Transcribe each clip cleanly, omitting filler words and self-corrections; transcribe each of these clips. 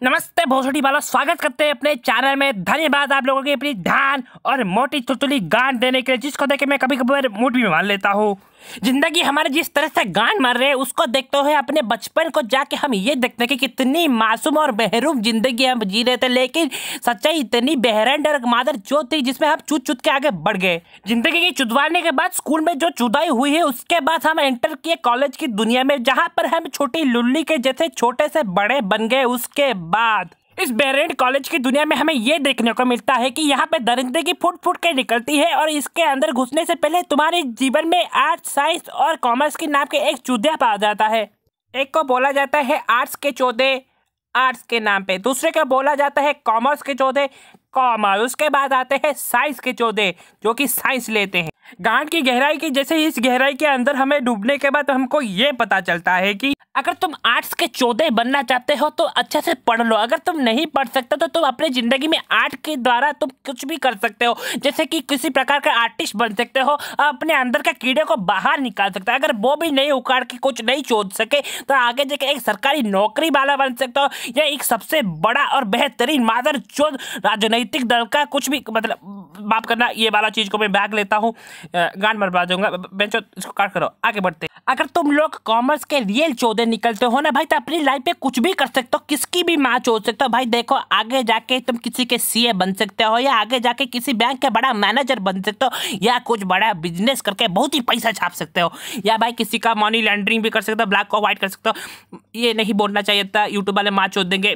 नमस्ते भोसड़ी वालों, स्वागत करते हैं अपने चैनल में। धन्यवाद आप लोगों की अपनी ध्यान और मोटी चुलचुली गांड देने के लिए, जिसको देख के मैं कभी कभी मूड भी मान लेता हूँ। जिंदगी हमारे जिस तरह से गांड मार रहे हैं उसको देखते हुए अपने बचपन को जाके हम ये देखते हैं कि कितनी मासूम और महरूम जिंदगी हम जी रहे थे, लेकिन सच्चाई इतनी बहरंड और मादर चौथ थी जिसमें हम चूत चूत के आगे बढ़ गए। जिंदगी की चुदवाने के बाद स्कूल में जो चुदाई हुई है, उसके बाद हम एंटर किए कॉलेज की दुनिया में, जहां पर हम छोटी लुल्ली के जैसे छोटे से बड़े बन गए। उसके बाद इस बेरेंट कॉलेज की दुनिया में हमें यह देखने को मिलता है कि यहाँ पे दरिंदे की फुट फुट के निकलती है, और इसके अंदर घुसने से पहले तुम्हारे जीवन में आर्ट्स, साइंस और कॉमर्स के नाम के एक चूतिया पाया जाता है। एक को बोला जाता है आर्ट्स के चौधे, आर्ट्स के नाम पे। दूसरे को बोला जाता है कॉमर्स के चौधे, कॉमर्स। उसके बाद आते हैं साइंस के चौधे, जो कि साइंस लेते हैं। गांड की गहराई की जैसे इस गहराई के अंदर हमें डूबने के बाद हमको ये पता चलता है कि अगर तुम आर्ट्स के चौधे बनना चाहते हो तो अच्छे से पढ़ लो। अगर तुम नहीं पढ़ सकते तो तुम अपने जिंदगी में आर्ट के द्वारा तुम कुछ भी कर सकते हो, जैसे कि किसी प्रकार का आर्टिस्ट बन सकते हो, अपने अंदर के कीड़े को बाहर निकाल सकते हो। अगर वो भी नहीं उखाड़ के कुछ नहीं सोच सके तो आगे जाके एक सरकारी नौकरी वाला बन सकते हो, या एक सबसे बड़ा और बेहतरीन मादर चौध राजनीतिक दल का कुछ भी, मतलब माफ करना ये वाला चीज को मैं बैग लेता हूँ, गांड बर्बाद जाऊंगा। बेंचो, इसको काट करो, आगे बढ़ते। अगर तुम लोग कॉमर्स के रियल चौधे निकलते हो ना भाई, तो अपनी लाइफ में कुछ भी कर सकते हो, किसकी भी माँ चोद सकते हो भाई। देखो, आगे जाके तुम किसी के सीए बन सकते हो, या आगे जाके किसी बैंक के बड़ा मैनेजर बन सकते हो, या कुछ बड़ा बिजनेस करके बहुत ही पैसा छाप सकते हो, या भाई किसी का मनी लॉन्ड्रिंग भी कर सकते हो, ब्लैक को व्हाइट कर सकते हो। ये नहीं बोलना चाहिए था, यूट्यूब वाले माँ चोद देंगे,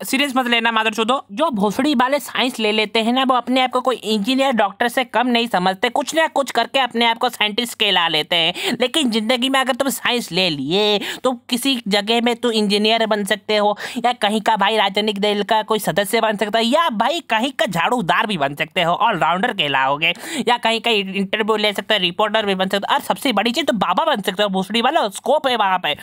सीरियस मत लेना मादर चोदो। जो भोसड़ी वाले साइंस ले लेते हैं ना, वो अपने आप को कोई इंजीनियर डॉक्टर से कम नहीं समझते, कुछ ना कुछ करके अपने आप को साइंटिस्ट कहला लेते हैं। लेकिन जिंदगी में अगर तुम साइंस ले लिए तो किसी जगह में तुम इंजीनियर बन सकते हो, या कहीं का भाई राजनीतिक दल का कोई सदस्य बन सकता है, या भाई कहीं का झाड़ूदार भी बन सकते हो, ऑलराउंडर कहलाओगे, या कहीं का इंटरव्यू ले सकते हो, रिपोर्टर भी बन सकते हो, और सबसे बड़ी चीज तो बाबा बन सकते हो। भोसड़ी वाला स्कोप है वहां पे।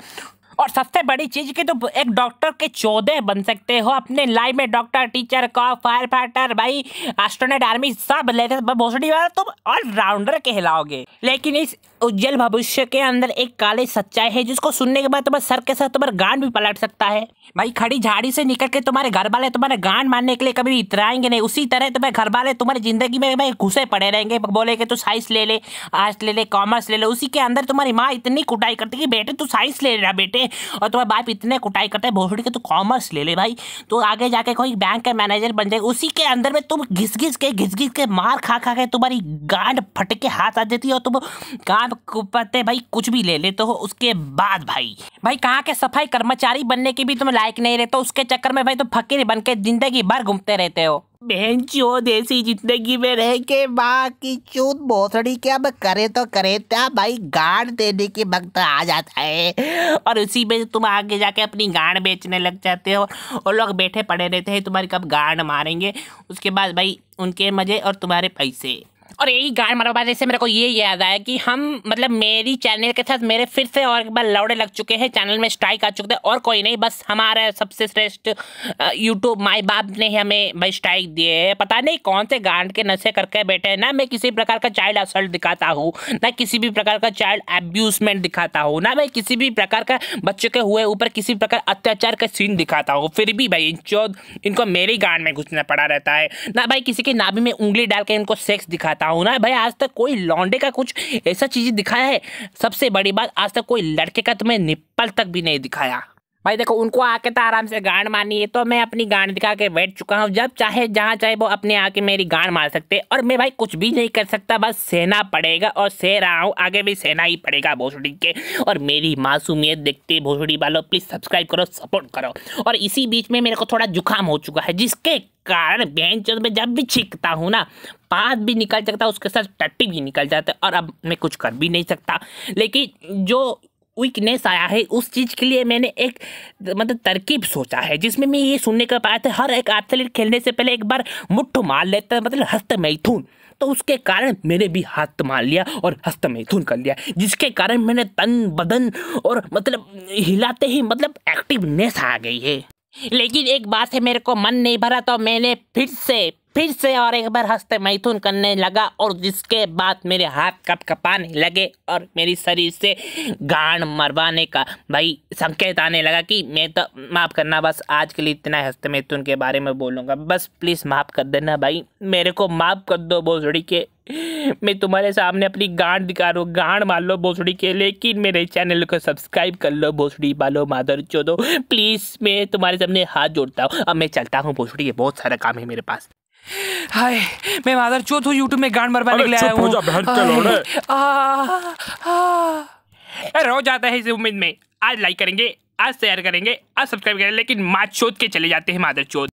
और सबसे बड़ी चीज की तो एक डॉक्टर के चौधे बन सकते हो अपने लाइफ में। Doctor, teacher, cop, fire fighter, भाई एस्ट्रोनॉट, आर्मी सब लेते भोसड़ी वाला तुम ऑलराउंडर कहलाओगे। लेकिन इस उज्जवल भविष्य के अंदर एक काली सच्चाई है, जिसको सुनने के बाद तुम्हारे सर के साथ तुम्हारा गांड भी पलट सकता है। भाई खड़ी झाड़ी से निकल के तुम्हारे घर वाले तुम्हारे गांड मारने के लिए कभी भी इतराएंगे नहीं। उसी तरह तुम्हारे घर वाले तुम्हारी जिंदगी में भाई घुसे पड़े रहेंगे, बोले कि तू साइंस ले ले, आर्ट्स ले ले, कॉमर्स ले ले। उसी के अंदर तुम्हारी माँ इतनी कुटाई करती है कि बेटे तू साइंस ले रहा बेटे, और तुम्हारे बाप इतने कुटाई करते हैं भोसड़ी के तू कॉमर्स ले ले भाई, तो आगे जाके कोई बैंक का मैनेजर बन जाए। उसी के अंदर में तुम घिस घिस के मार खा खा के तुम्हारी गांड फट के हाथ आ जाती है, और तुम गांड कुपते भाई कुछ भी ले लेते हो। उसके बाद भाई कहाँ के सफाई कर्मचारी बनने की भी तुम लायक नहीं रहते, उसके चक्कर में भाई तुम फकीर बन के जिंदगी भर घूमते रहते हो। बहन चोद ऐसी जिंदगी में रह के माँ की चोद भोसड़ी के अब करे तो करे क्या भाई, गांड देने के वक्त आ जाता है, और उसी में तुम आगे जाके अपनी गांड बेचने लग जाते हो, और लोग बैठे पड़े रहते हैं तुम्हारी कब गांड मारेंगे। उसके बाद भाई उनके मजे और तुम्हारे पैसे। और यही गांड मारवा से मेरे को ये याद आया कि हम, मतलब मेरी चैनल के साथ मेरे फिर से और एक बार लौड़े लग चुके हैं, चैनल में स्ट्राइक आ चुके थे, और कोई नहीं, बस हमारा सबसे श्रेष्ठ यूट्यूब माई बाप ने हमें भाई स्ट्राइक दिए है। पता नहीं कौन से गांड के नशे करके बैठे हैं। ना मैं किसी प्रकार का चाइल्ड असल्ट दिखाता हूँ, ना किसी भी प्रकार का चाइल्ड एब्यूजमेंट दिखाता हूँ, ना मैं किसी भी प्रकार का बच्चों के हुए ऊपर किसी प्रकार अत्याचार का सीन दिखाता हूँ। फिर भी भाई इनको मेरी गांड में घुसना पड़ा रहता है। ना भाई किसी की नाभि में उंगली डाल के इनको सेक्स दिखाता हूँ, ना भाई आज तक कोई लौंडे का कुछ ऐसा चीज दिखाया है। सबसे बड़ी बात, आज तक कोई लड़के का तुम्हें निप्पल तक भी नहीं दिखाया। भाई देखो, उनको आके तो आराम से गांड मारनी है, तो मैं अपनी गांड दिखा के बैठ चुका हूँ। जब चाहे जहाँ चाहे वो अपने आके मेरी गांड मार सकते, और मैं भाई कुछ भी नहीं कर सकता, बस सहना पड़ेगा, और सह रहा हूँ, आगे भी सहना ही पड़ेगा भोसड़ी के। और मेरी मासूमियत देखते भोसड़ी वालों प्लीज सब्सक्राइब करो, सपोर्ट करो। और इसी बीच में मेरे को थोड़ा जुकाम हो चुका है, जिसके कारण बहन चोद में जब भी छींकता हूँ ना, पाद भी निकल सकता है, उसके साथ टट्टी भी निकल जाता है, और अब मैं कुछ कर भी नहीं सकता। लेकिन जो वीकनेस आया है उस चीज़ के लिए मैंने एक मतलब तरकीब सोचा है, जिसमें मैं ये सुनने का पाया था हर एक एथलीट खेलने से पहले एक बार मुट्ठ मार लेता है, मतलब हस्त मैथुन। तो उसके कारण मैंने भी हाथ मार लिया और हस्त मैथुन कर लिया, जिसके कारण मैंने तन बदन और मतलब हिलाते ही मतलब एक्टिवनेस आ गई है। लेकिन एक बात है, मेरे को मन नहीं भरा, तो मैंने फिर से और एक बार हस्ते मैथुन करने लगा और जिसके बाद मेरे हाथ कप कपाने लगे और मेरी शरीर से गांड मरवाने का भाई संकेत आने लगा कि मैं तो माफ़ करना, बस आज के लिए इतना हस्ते मैथुन के बारे में बोलूँगा, बस प्लीज़ माफ़ कर देना भाई, मेरे को माफ़ कर दो भोसड़ी के। मैं तुम्हारे सामने अपनी गांड दिखा रहा हूँ, गांड मार लो भोसड़ी के, लेकिन मेरे चैनल को सब्सक्राइब कर लो भोसड़ी बालो मादर चोदो, प्लीज़ मैं तुम्हारे सामने हाथ जोड़ता हूँ। अब मैं चलता हूँ भोसड़ी के, बहुत सारा काम है मेरे पास। हाय, मैं मादर चौथ हूँ, यूट्यूब में गांड मरवाने के लिए आया हूँ। रो जाता है इस उम्मीद में, आज लाइक करेंगे, आज शेयर करेंगे, आज सब्सक्राइब करेंगे, लेकिन माँ चोद के चले जाते हैं मादर चोद।